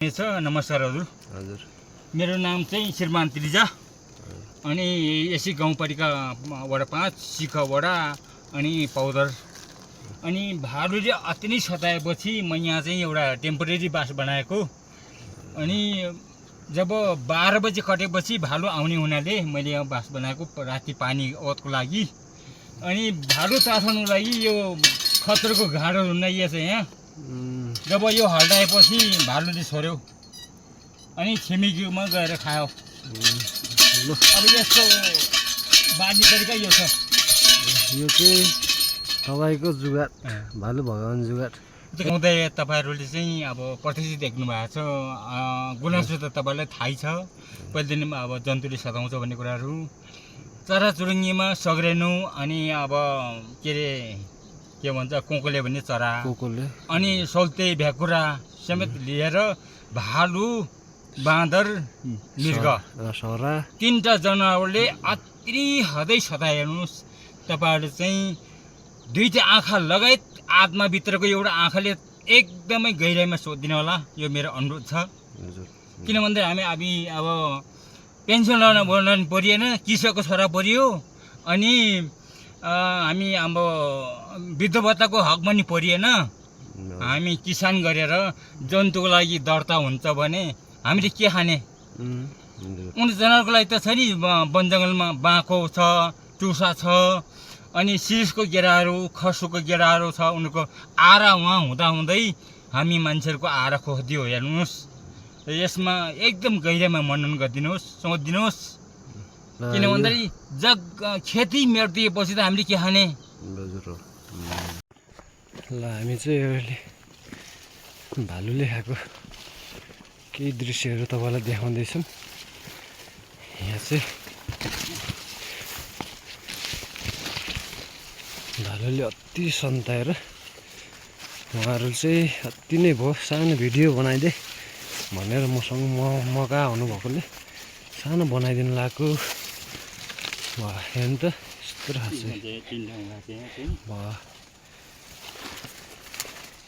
नमस्कार हजुर। हजुर मेरो नाम चाहिँ श्रीमान त्रिजा अनि यसै गाउँपालिका वडा 5 सिखा वडा अनि पौधर अनि भालुले अति नै सताएपछि म यहाँ चाहिँ एउटा टेम्परेरी बास बनाएको अनि जब 12 बजे कटेपछि भालु आउने हुनाले मैले यहाँ बास बनाएको राति पानी ओतको लागि अनि भालु चासाउनुको लागि यो खतरको घाँडो हुनाइएछ यहाँ। जब यो हल्लाएपछि भालुले छोड्यो अनि छिमेकीमा गएर खायो। अब यसको बानी तरिका यो छ। यो चाहिँ तपाईँको जुगाड भालु भगवान जुगाड देखाउँदै तपाईँहरूले चाहिँ अब प्रत्यक्ष देख्नु भएको छ। गुनासो त तपाईँलाई थाहै छ पहिलेदेखि अब जन्तुले सताउँछ भन्ने कुराहरू चराचुरुङ्गीमा सग्रेनु अनि अब के अरे के भन्छ कोकोले भन्ने चरा कोकोले अनि सोल्ते भ्याकुरा समेत लिएर भालु बाँदर मृग सरा तीनटा जनावरले अति हदै सताए। हेर्नुहोस् तपाईँहरूले चाहिँ दुईटा आँखा लगायत आत्माभित्रको एउटा आँखाले एकदमै गहिराइमा सोधिदिनु होला, यो मेरो अनुरोध छ। किन भन्दा हामी अब पेन्सन लगाउन परिएन, कृषकको छोरा परियो अनि हामी अब वृद्ध भत्ताको हकमा नि परिएन। हामी किसान गरेर जन्तुको लागि दर्ता हुन्छ भने हामीले के खाने? उनी जनावरको लागि त छ नि वन जङ्गलमा बाँको छ, टुसा छ अनि सिरिसको गेडाहरू खसुको गेडाहरू छ। उनीहरूको आरा उहाँ हुँदाहुँदै हामी मान्छेहरूको आरा खोजिदियो। हेर्नुहोस् यसमा एकदम गहिराइमा मनन गरिदिनुहोस्, सोचिदिनुहोस्। किन भन्दाखेरि खेती मेटिएपछि त हामीले के खाने? ल हामी चाहिँ अहिले भालुले खाएको केही दृश्यहरू तपाईँलाई देखाउँदैछौँ। यहाँ चाहिँ भालुले अति सन्ताएर उहाँहरू चाहिँ अति नै भयो सानो भिडियो बनाइदिए भनेर मसँग मका हुनुभएकोले सानो बनाइदिनु लागेको। हेर्नु त यस्तो खाँच्छ।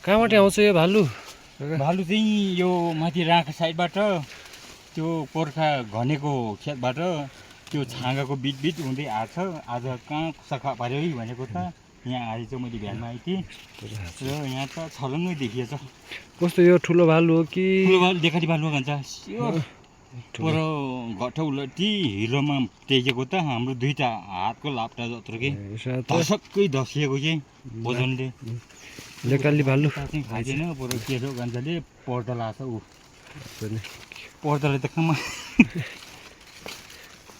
कहाँबाट आउँछ यो भालु? भालु चाहिँ यो माथि राँका साइडबाट त्यो गोर्खा घनेको खेतबाट त्यो छाँगाको बिच हुँदै आएको छ। आज कहाँ सखा पार्यो है भनेको त यहाँ आएछ। मैले बिहानमा आएँ थिएँ र यहाँ त छलङ्गै देखिएछ। कस्तो यो ठुलो भालु हो कि? ठुलो भालु देखाती भालु भन्छ। यो पर घट्टो उलटी हिलोमा टेकेको त हाम्रो दुईवटा हातको लाप्टा जत्रो कि दशक्कै धसिएको कि ओजनले। लेकाली भालु चाहिँ खाँदैन पर केरो गान्छले पर्दा लाग्छ। ऊ पर्दाले त कहाँ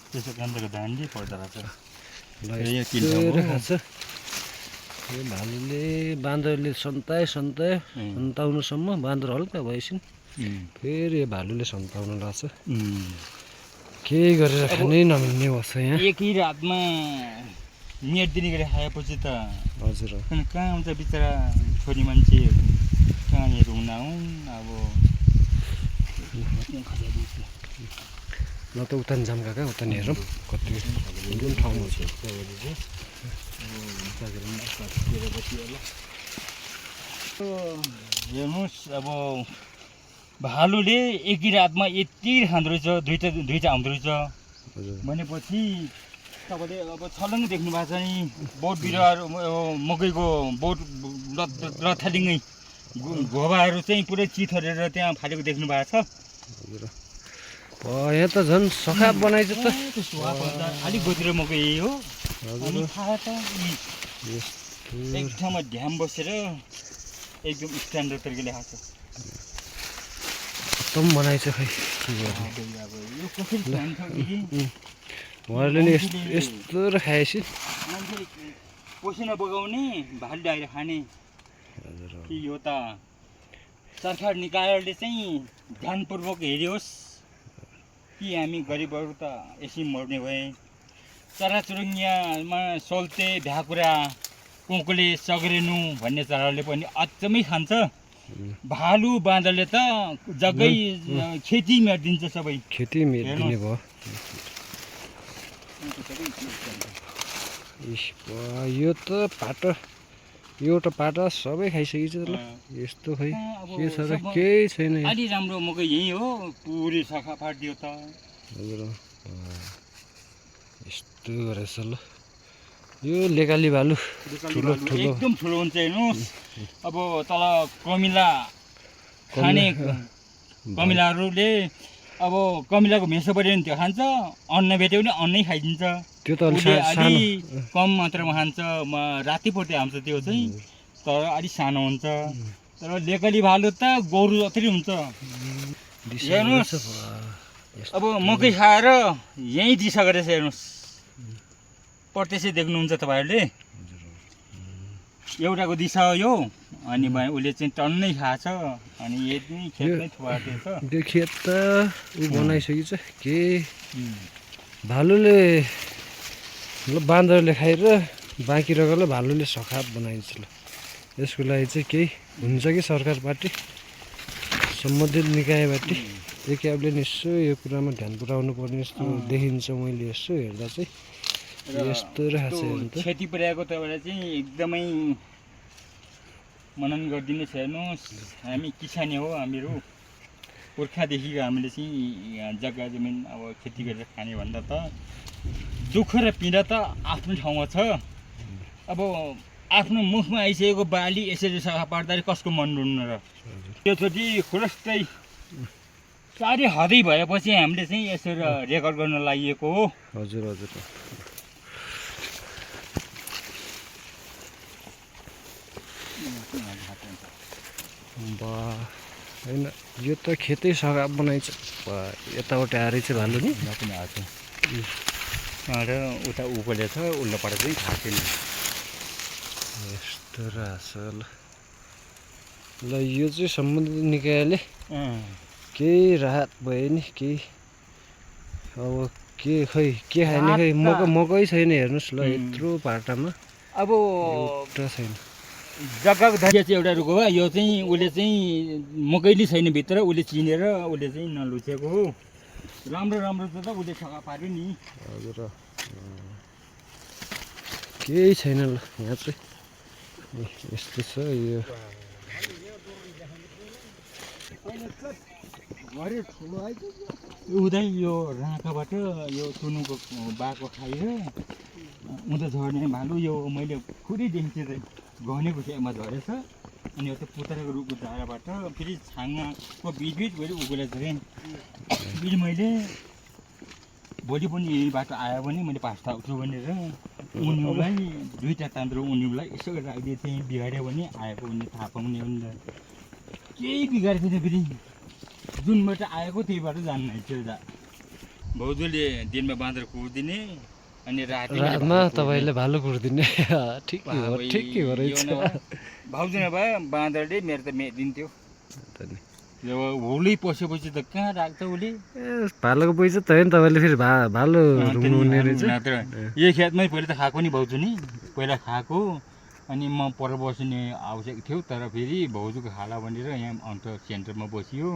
त्यसो गान्दाको धानले पर्दा लाग्छ। खान्छ यो भालुले बाँदरले सन्ताउनुसम्म बाँदर हल्का भएछन् फेरि यो भालुले सन्ताउनु लाग्छ। केही गरेर खानै नमिल्ने बस्छ यहाँ। एकै रातमा नेट दिने गरी खाएपछि त हजुर कहाँ हुन्छ बिचरा छोरी मान्छे कहाँनिर हुन आउन्। अब ल त उता नि जाऊँ काका, उता नि हेरौँ कति जुन ठाउँमा छ। हेर्नुहोस् अब भालुले एकै रातमा यति खाँदो रहेछ, दुईटा आउँदो रहेछ भनेपछि तपाईँले अब छलङ्ग देख्नु भएको छ नि। बोट बिरुवाहरू मकैको बोट लथालिङ्गै घोबाहरू चाहिँ पुरै चिथरेर त्यहाँ फालेको देख्नु भएको छ। यहाँ त झन् सखाप बनाइछ त। अलिक गोतिर मकै यही हो। अनि थाहा त एक ठाउँमा ध्यान बसेर एकदम स्ट्यान्डर्ड तरिकाले खाएको छ। कम बनाइछ खै यो कसरी जान्छ कि उहाँहरूले नि यस्तो र खाएपछि मान्छे पसिना बगाउने भालु आएर खाने कि यो त सरकार निकायले चाहिँ ध्यानपूर्वक हेरियोस् कि हामी गरिबहरू त यसै मर्ने भए। चराचुरुङ्गीमा सोल्ते भ्याकुरा कोकोले सग्रेनु भन्ने चराले पनि अचम्मै खान्छ। भालु बाँदरले त जग्गै खेती मेटिदिन्छ, सबै खेती मेटिदिने भयो। यो त पाटो एउटा पाटा सबै खाइसकेछ ल यस्तो खै अब के छ र सब केही छैन यहाँ। अलि राम्रो मकै यही हो पुरै सखा पारिदियो त हजुर यस्तो रहेछ ल यो लेकाली भालु ठुलो ठुलो एकदम ठुलो हुन्छ हेर्नुहोस् अब तल कमिला खाने कमिलाहरूले अब कमिलाको भेषो पऱ्यो भने त्यो खान्छ अन्न भेट्यो भने अन्नै खाइदिन्छ त्यो त अलि उसले सानो अलि कम मात्रामा खान्छ राति पोटे हाल्छ त्यो चाहिँ तर अलिक सानो हुन्छ तर लेकली भालु त गोरु जत्रै हुन्छ हेर्नुहोस् अब मकै खाएर यहीँ दिशा गरेछ हेर्नुहोस् प्रत्यक्ष देख्नुहुन्छ तपाईँहरूले एउटाको दिशा हो यो अनि उसले चाहिँ टन्नै खाएछ अनि यति खेतमै थुपार्दैछ त्यो खेत त ऊ बनाइसकेछ के भालुले ल बाँदरले खाएर बाँकी रगरलाई भालुले सखाप बनाइन्छ ल यसको लागि चाहिँ केही हुन्छ कि सरकारबाट सम्बन्धित निकायबाट एक क्याबले यसो यो कुरामा ध्यान पुऱ्याउनु पर्ने जस्तो देखिन्छ मैले यसो हेर्दा चाहिँ यस्तो रहेछ क्षति पुर्याएको तपाईँलाई चाहिँ एकदमै मनन गरिदिनुहोस् हेर्नुहोस् हामी किसानी हो हामीहरू पुर्खादेखिको हामीले चाहिँ जग्गा जमिन अब खेती गरेर खाने भन्दा त दुःख र पीडा त आफ्नो ठाउँमा छ अब आफ्नो मुखमा आइसकेको बाली यसरी सफा पार्दाखेरि कसको मन रुन्न र त्योचोटि खुलस्तै साह्रै हदै भएपछि हामीले चाहिँ यसरी रेकर्ड गर्न लागि हो हजुर हजुर बा होइन यो त खेतै सघाप बनाइन्छ यताउता आएर चाहिँ भालु नि पनि आएको र उता उकोले छ उल्लोपट्टि चाहिँ खाएको नि यस्तो रहेछ ल यो चाहिँ सम्बन्धित निकायले केही राहत भयो नि केही अब के खै के खाने खै मकै छैन हेर्नुहोस् ल यत्रो पाटामा अब एउटा छैन जग्गाको धैर्य चाहिँ एउटा रुखो हो यो चाहिँ उसले चाहिँ मकैले छैन भित्र उसले चिनेर उसले चाहिँ नलुचेको हो राम्रो राम्रो त उसले सघा पार्यो नि हजुर केही छैन ल यहाँ चाहिँ यस्तो छ यो उतै यो राँकाबाट यो तुनुको बाको खाएर उता झर्ने भालु यो मैले खुदै देखेको थिएँ घनेको खेतमा झरेछ अनि यो त पुतराको रुखको धाराबाट फेरि छाङ्गाको बिचबिच भएर उगुले झरेँ फेरि मैले भोलि पनि यही बाटो आयो भने मैले पास थाक्छु भनेर उनीहरूलाई दुईवटा तान्द्रो उनीहरूलाई यसो गरेर राखिदिएको थिएँ बिगाड्यो भने आएको भने थाहा पाउने भनेर केही बिगारेको थिएन फेरि जुनबाट आएको त्यहीबाट जान्न थियो भाउजूले दिनमा बाँदर कुर्दिने अनि रातमा तपाईँले भालु कुर्दिने ठिकै हो रहेछ भाउजू नभए बाँदरले मेरो त मेदिन्थ्यो यो हुलै पसेपछि त कहाँ राख्छ उसले भालुको पैसा त होइन तपाईँले फेरि भालु हुने रहेछ यही खेतमै पहिला त खाएको नि भाउजू नि पहिला खाएको अनि म पर बस्ने आवश्यक थियो तर फेरि भाउजूको खाला भनेर यहाँ अन्त सेन्टरमा बसियो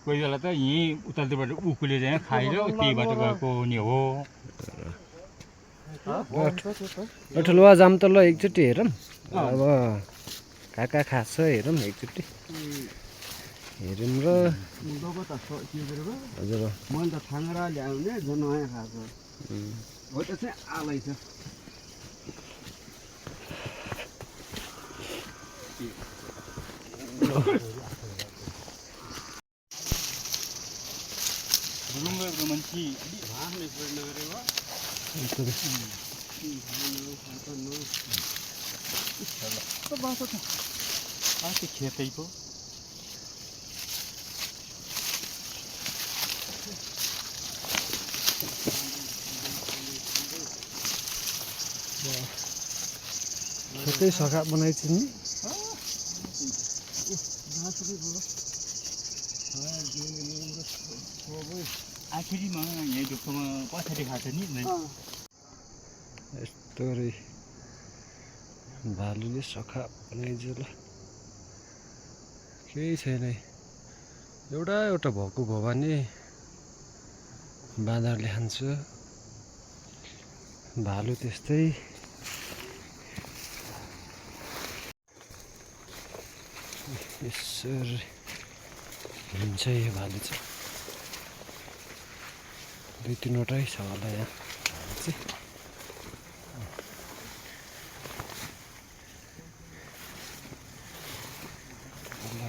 कोही बेला त यहीँ उतातिर उकुलेर यहाँ खाएर त्यहीबाट गएको नि हो ठुलो जाम त ल एकचोटि हेरौँ अब कहाँ खान्छ हेरौँ एकचोटि हेरौँ र हजुर मैले त थाङ्रा ल्याउने जनाए खाएको हो त्यो चाहिँ आलै छ मान्छे खेतै पो खेतै सघा बनाइछ नि आखिरीमा यही दुःखमा पछाडि खान्छ नि यस्तो रे भालुले सखा बनाइन्छ ल केही छैन एउटा भएको भयो भने बाँदरले खान्छ भालु त्यस्तै यसरी हिँड्छ यो भालु चाहिँ 2-3वटै छ होला यहाँ भालु चाहिँ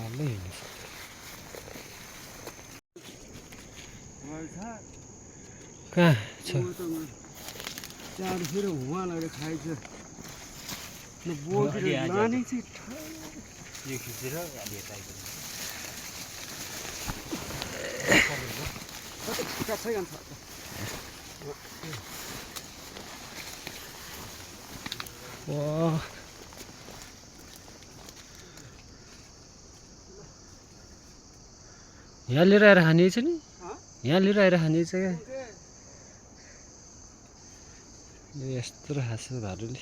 हल्लै हिँड्छ कहाँ छ चार फेरि हुवा लगेर खाइन्छ न बोकेर लाने चाहिँ यो खिचेर अलि यता आइपुग्छ। काट्छै जान्छ वाह यहाँ लिएर आएर खाने छ नि यहाँ लिएर आएर खाने छ क्या यस्तो खान्छ भालुले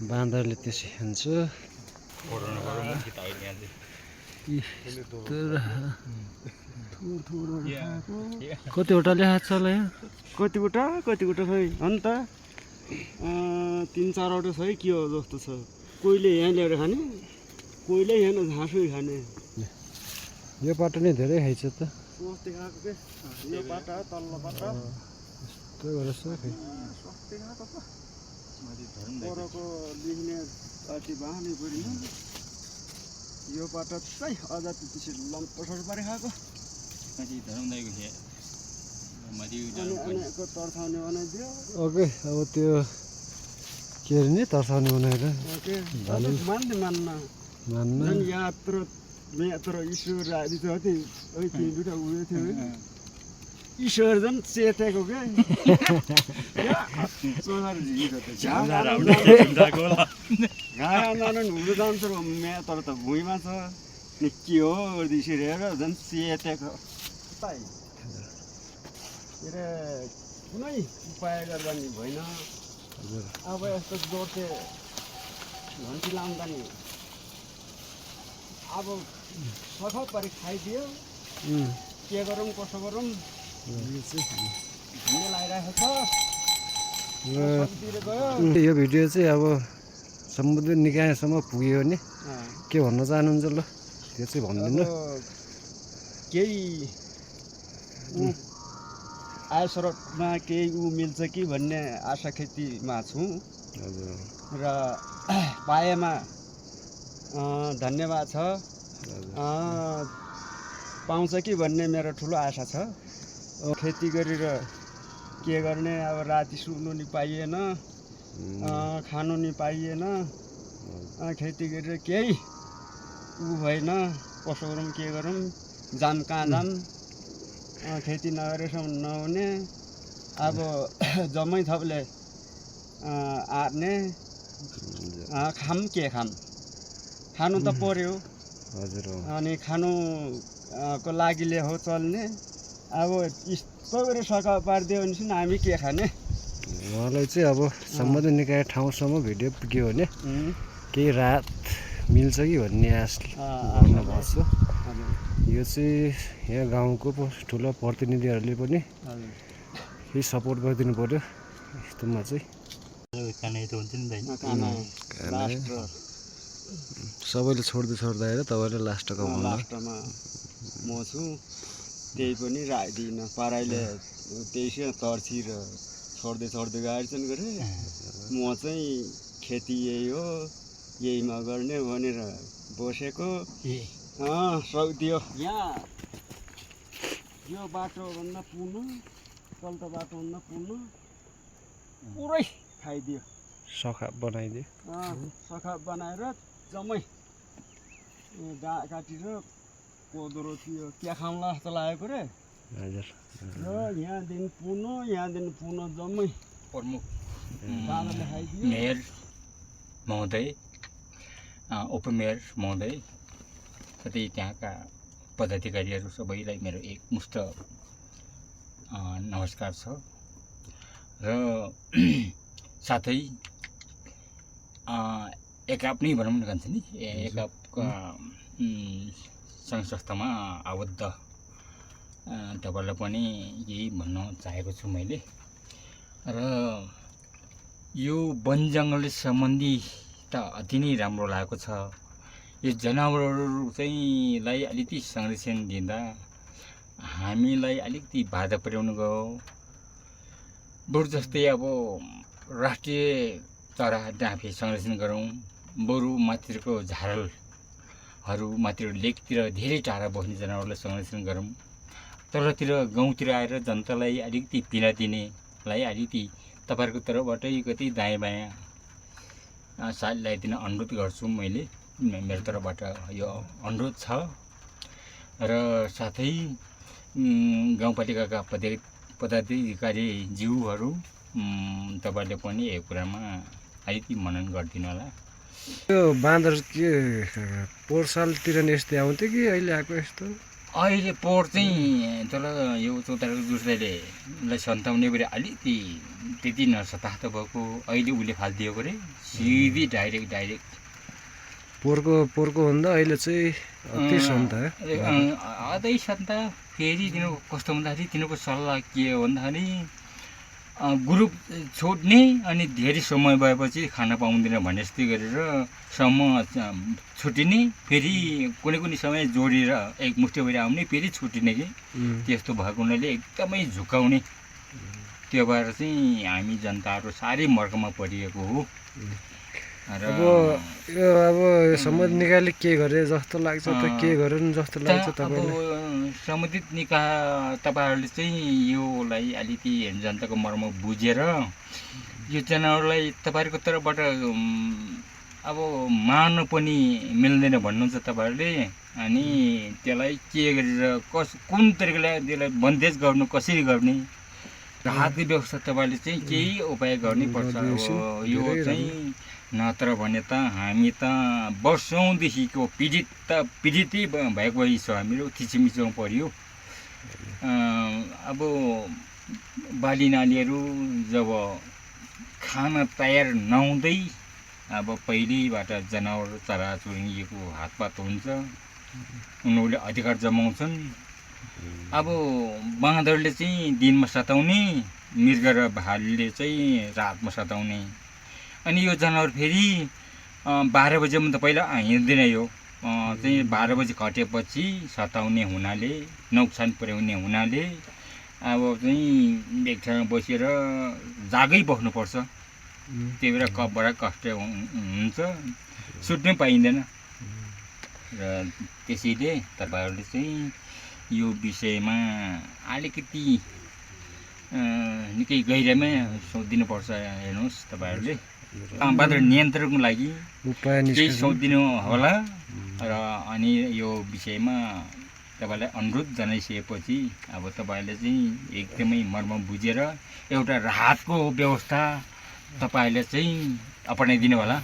बाँदरले त्यसै खान्छ कतिवटाले खान्छ होला यहाँ कतिवटा खै अन्त 3-4वटा छ है के हो जस्तो छ कोहीले यहाँ ल्याएर खाने कोहीले यहाँ झाँसै खाने यो पाटो नै धेरै खाइन्छ त स्वास्थ्य खाएको के यो पाटा तल्लो पाटा यस्तो गरेर खै स्वास्थ्य खाएको त परको लिख्ने अति बाहनै परेन यो पाटा चाहिँ अझ त्यसरी लम्पसर पारे खाएको अनेको तर्साउने बनाइदियो ओके अब त्यो के अरे नि तर्साउने बनाएर मान्न मान्न झन् यत्रो ईश्वर आदि थियो तीन दुईवटा उयो थियो ईश्वर झन् चेतेको क्या घाँडा हुँदो जान्छ तर त भुइँमा छ नि के हो यसरी हेरेर झन् चेतेको के अरे कुनै उपाय गर्दा नि भएन अब यस्तो जोड्थे घन्टी लाउँदा नि अब सख परि खाइदियो के गरौँ कसो गरौँ घुम्ने लागिरहेको छ यो भिडियो चाहिँ अब सम्बन्धित निकायसम्म पुग्यो भने के भन्न चाहनुहुन्छ ल त्यो चाहिँ भनिदिनु केही आय स्रोतमा केही मिल्छ कि भन्ने आशा खेतीमा छु र पाएमा धन्यवाद छ पाउँछ कि भन्ने मेरो ठुलो आशा छ खेती गरेर के गर्ने अब राति सुत्नु नि पाइएन खानु नि पाइएन खेती गरेर केही भएन कसो गरौँ के गरौँ जाम कहाँ जाम खेती नगरेसम्म नहुने अब जम्मै थपले आर्ने खाम के खानु त पर्यो हजुर अनि खानुको लागिले हो चल्ने अब कोही बेला सघाउ पारिदियो भने चाहिँ हामी के खाने उहाँलाई चाहिँ अब सम्बन्धित निकाय ठाउँसम्म भिडियो पुग्यो भने केही राहत मिल्छ कि भन्ने आश गर्नुभएको छ यो चाहिँ यहाँ गाउँको ठुलो प्रतिनिधिहरूले पनि केही सपोर्ट गरिदिनु पर्यो यस्तोमा चाहिँ सबैले छोड्दा हेर तपाईँले लास्टमा म छु त्यही पनि राखिदिनँ पाराइले त्यही तर्सी र छोड्दै गाड्छन् गरे म चाहिँ खेती यही हो यहीमा गर्ने भनेर बसेको सक्दियो यहाँ यो बाटोभन्दा पुग्नु चल्दो बाटोभन्दा पुग्नु पुरै खाइदियो सखा बनाइदियो सखा बनाएर जम्मै काटेर कोदो रोटी के खाउँला जस्तो लागेको रे हजुर र यहाँदेखि पुग्नु जम्मै प्रमुख बाँदरले खाइदियो मेयर महोदय उपमेयर महोदय साथै त्यहाँका पदाधिकारीहरू सबैलाई मेरो एकमुष्ट नमस्कार छ र साथै एकाप नै भनौँ न भन्छ नि एकापका सङ्घ संस्थामा आबद्ध तपाईँहरूलाई पनि यही भन्न चाहेको छु मैले र यो वन जङ्गल सम्बन्धी त अति नै राम्रो लागेको छ यो जनावरहरू चाहिँ लाई अलिकति संरक्षण दिँदा हामीलाई अलिकति बाधा पुर्याउनु गयो। बरु जस्तै अब राष्ट्रिय चरा डाँफे संरक्षण गरौँ, बरु माथिको झारलहरू माथिको लेकतिर धेरै टाढा बस्ने जनावरलाई संरक्षण गरौँ। तलतिर गाउँतिर आएर जनतालाई अलिकति पीडा दिनेलाई अलिकति तपाईँहरूको तर्फबाटै कति दायाँ बायाँ साथ ल्याइदिन अनुरोध गर्छु। मैले मेरो तर्फबाट यो अनुरोध छ र साथै गाउँपालिकाका पदाधिकारी ज्यूहरू तपाईँले पनि यो कुरामा अलिकति मनन गरिदिनु होला। यो बाँदर के पोहोर सालतिर नि यस्तै आउँथ्यो कि अहिले आएको यस्तो? अहिले पोहोर चाहिँ तल यो चौताराको जुर्साले सन्ताउने बेला अलिकति त्यति नसतातो भएको, अहिले उसले फालिदिएको रे सिधी डाइरेक्ट पोहोरको भन्दा अहिले चाहिँ अति सन्ता अझै सन्ता। फेरि तिनीहरूको कस्तो भन्दाखेरि तिनीहरूको सल्लाह के हो भन्दाखेरि ग्रुप छोड्ने अनि धेरै समय भएपछि खाना पाउँदैन भने जस्तै गरेर समूह छुट्टिने, फेरि कुनै समय जोडेर एक मुष्टि भएर आउने, फेरि छुट्टिने कि त्यस्तो भएको हुनाले एकदमै झुकाउने। त्यो भएर चाहिँ हामी जनताहरू साह्रै मर्कमा परिएको हो। अब सम्बन्ध निकाली के गरे जस्तो लाग्छ त? के गरेन जस्तो लाग्छ तपाईँलाई? सम्बन्धित निकाह तपाईँहरूले चाहिँ योलाई अलिकति जनताको मर्म बुझेर यो जनावरलाई तपाईँहरूको तर्फबाट अब मार्नु पनि मिल्दैन भन्नुहुन्छ तपाईँहरूले, अनि त्यसलाई के गरेर कुन तरिकाले त्यसलाई बन्देज गर्नु, कसरी गर्ने, राहतको व्यवस्था तपाईँले चाहिँ केही उपाय गर्नुपर्छ। यो चाहिँ नत्र भने त हामी त वर्षौँदेखिको पीडितै भएको छ, हामीहरू थिचिमिचोमा पऱ्यो। अब बाली नालीहरू जब खान तयार नहुँदै अब पहिल्यैबाट जनावर चराचुरुङ्गीको हातपात हुन्छ, उनीहरूले अधिकार जमाउँछन्। अब बाँदरले चाहिँ दिनमा सताउने, मृग र भालुले चाहिँ रातमा सताउने। अनि यो जनावर फेरि 12 बजेमा त पहिला हिँड्दैन, यो चाहिँ 12 बजी खटेपछि सताउने हुनाले, नोक्सान पुर्याउने हुनाले अब चाहिँ एक ठाउँमा बसेर जागै बस्नुपर्छ। त्यही भएर बडा कष्ट हुन्छ, सुत्नै पाइँदैन। र त्यसैले तपाईँहरूले चाहिँ यो विषयमा अलिकति निकै गहिराइमा सोधिदिनुपर्छ। हेर्नुहोस् तपाईँहरूले बाँदर नियन्त्रणको लागि केही सोधिदिनु होला। र अनि यो विषयमा तपाईँलाई अनुरोध जनाइसकेपछि अब तपाईँहरूले चाहिँ एकदमै मर्म बुझेर एउटा राहतको व्यवस्था तपाईँहरूले चाहिँ अपनाइदिनु होला।